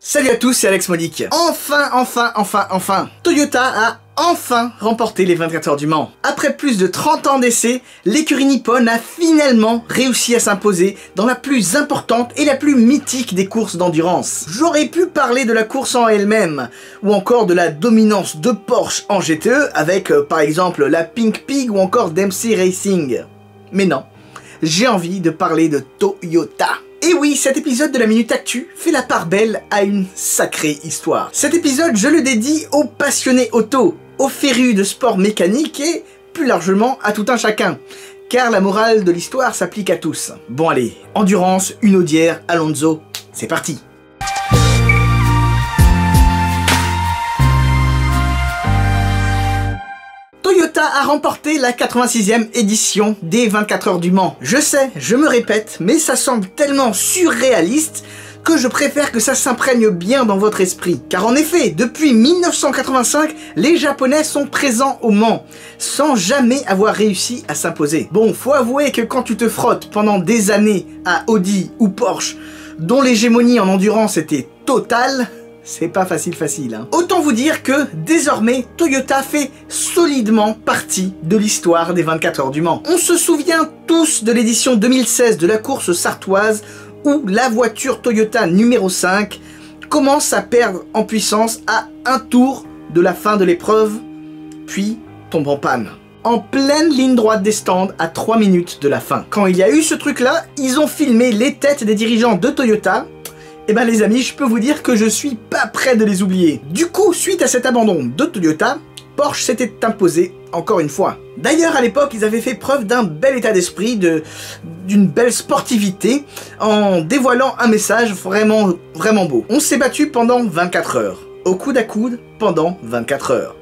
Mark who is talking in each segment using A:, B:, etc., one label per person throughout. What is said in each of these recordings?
A: Salut à tous, c'est Alex Modic. Enfin, Toyota a enfin remporté les 24 heures du Mans. Après plus de 30 ans d'essai, l'écurie nippone a finalement réussi à s'imposer dans la plus importante et la plus mythique des courses d'endurance. J'aurais pu parler de la course en elle-même, ou encore de la dominance de Porsche en GTE avec par exemple la Pink Pig ou encore Dempsey Racing. Mais non, j'ai envie de parler de Toyota. Et oui, cet épisode de la Minute Actu fait la part belle à une sacrée histoire. Cet épisode, je le dédie aux passionnés auto, aux férus de sport mécanique et, plus largement, à tout un chacun. Car la morale de l'histoire s'applique à tous. Bon allez, endurance, une audière, Alonso, c'est parti. Toyota a remporté la 86e édition des 24 heures du Mans. Je sais, je me répète, mais ça semble tellement surréaliste que je préfère que ça s'imprègne bien dans votre esprit. Car en effet, depuis 1985, les Japonais sont présents au Mans, sans jamais avoir réussi à s'imposer. Bon, faut avouer que quand tu te frottes pendant des années à Audi ou Porsche, dont l'hégémonie en endurance était totale, c'est pas facile, hein. Autant vous dire que, désormais, Toyota fait solidement partie de l'histoire des 24 heures du Mans. On se souvient tous de l'édition 2016 de la course sartoise où la voiture Toyota numéro 5 commence à perdre en puissance à un tour de la fin de l'épreuve, puis tombe en panne. En pleine ligne droite des stands à 3 minutes de la fin. Quand il y a eu ce truc-là, ils ont filmé les têtes des dirigeants de Toyota. Et ben les amis, je peux vous dire que je suis pas prêt de les oublier. Du coup, suite à cet abandon de Toyota, Porsche s'était imposé encore une fois. D'ailleurs, à l'époque, ils avaient fait preuve d'un bel état d'esprit, d'une belle sportivité, en dévoilant un message vraiment beau. On s'est battu pendant 24 heures, au coude à coude pendant 24 heures.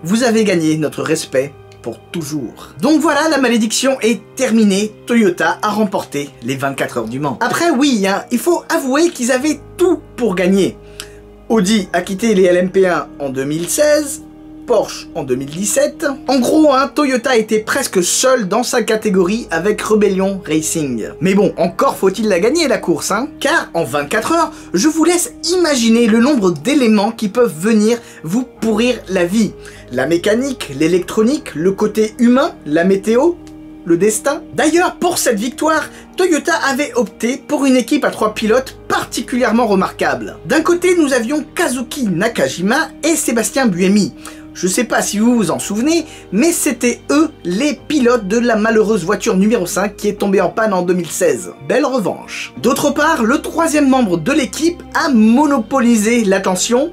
A: Vous avez gagné notre respect pour toujours. Donc voilà, la malédiction est terminée, Toyota a remporté les 24 heures du Mans. Après oui, hein, il faut avouer qu'ils avaient tout pour gagner. Audi a quitté les LMP1 en 2016, Porsche en 2017. En gros, hein, Toyota était presque seul dans sa catégorie avec Rebellion Racing. Mais bon, encore faut-il la gagner la course, hein. Car en 24 heures, je vous laisse imaginer le nombre d'éléments qui peuvent venir vous pourrir la vie. La mécanique, l'électronique, le côté humain, la météo, le destin. D'ailleurs, pour cette victoire, Toyota avait opté pour une équipe à 3 pilotes particulièrement remarquable. D'un côté, nous avions Kazuki Nakajima et Sébastien Buemi. Je sais pas si vous vous en souvenez, mais c'était eux les pilotes de la malheureuse voiture numéro 5 qui est tombée en panne en 2016. Belle revanche. D'autre part, le troisième membre de l'équipe a monopolisé l'attention,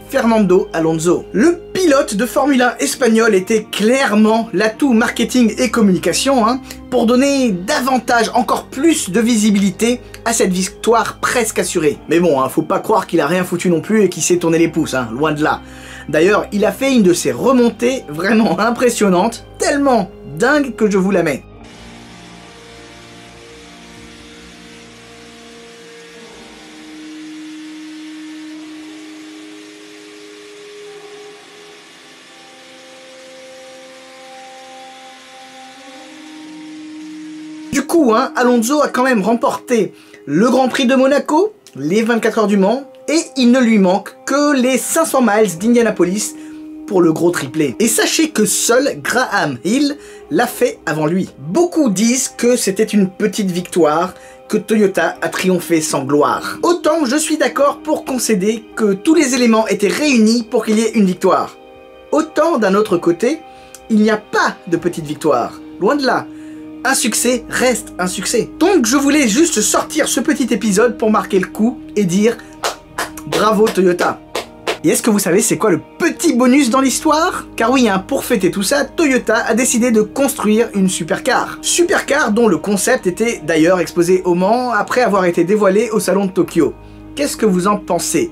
A: Fernando Alonso. Le pilote de Formule 1 espagnol était clairement l'atout marketing et communication, hein, pour donner davantage, encore plus de visibilité à cette victoire presque assurée. Mais bon, hein, faut pas croire qu'il a rien foutu non plus et qu'il s'est tourné les pouces, hein, loin de là. D'ailleurs, il a fait une de ses remontées vraiment impressionnantes, tellement dingue que je vous la mets. Du coup, hein, Alonso a quand même remporté le Grand Prix de Monaco, les 24 heures du Mans, et il ne lui manque que les 500 miles d'Indianapolis pour le gros triplé. Et sachez que seul Graham Hill l'a fait avant lui. Beaucoup disent que c'était une petite victoire, que Toyota a triomphé sans gloire. Autant je suis d'accord pour concéder que tous les éléments étaient réunis pour qu'il y ait une victoire. Autant d'un autre côté, il n'y a pas de petite victoire. Loin de là. Un succès reste un succès. Donc je voulais juste sortir ce petit épisode pour marquer le coup et dire bravo Toyota. Et est-ce que vous savez c'est quoi le petit bonus dans l'histoire? Car oui, hein, pour fêter tout ça, Toyota a décidé de construire une supercar. Supercar dont le concept était d'ailleurs exposé au Mans après avoir été dévoilé au salon de Tokyo. Qu'est-ce que vous en pensez?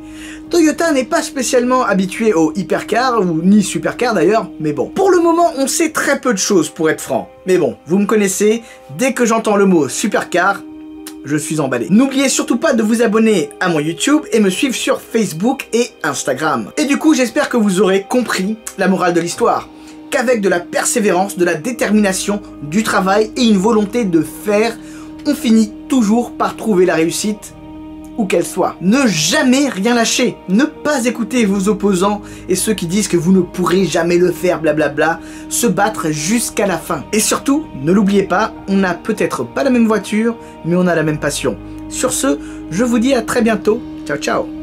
A: Toyota n'est pas spécialement habitué aux hypercars, ou ni supercars d'ailleurs, mais bon. Pour le moment, on sait très peu de choses pour être franc. Mais bon, vous me connaissez, dès que j'entends le mot supercar, je suis emballé. N'oubliez surtout pas de vous abonner à mon YouTube et me suivre sur Facebook et Instagram. Et du coup, j'espère que vous aurez compris la morale de l'histoire. Qu'avec de la persévérance, de la détermination, du travail et une volonté de faire, on finit toujours par trouver la réussite où qu'elle soit. Ne jamais rien lâcher, ne pas écouter vos opposants et ceux qui disent que vous ne pourrez jamais le faire, blablabla, se battre jusqu'à la fin. Et surtout, ne l'oubliez pas, on n'a peut-être pas la même voiture, mais on a la même passion. Sur ce, je vous dis à très bientôt, ciao ciao.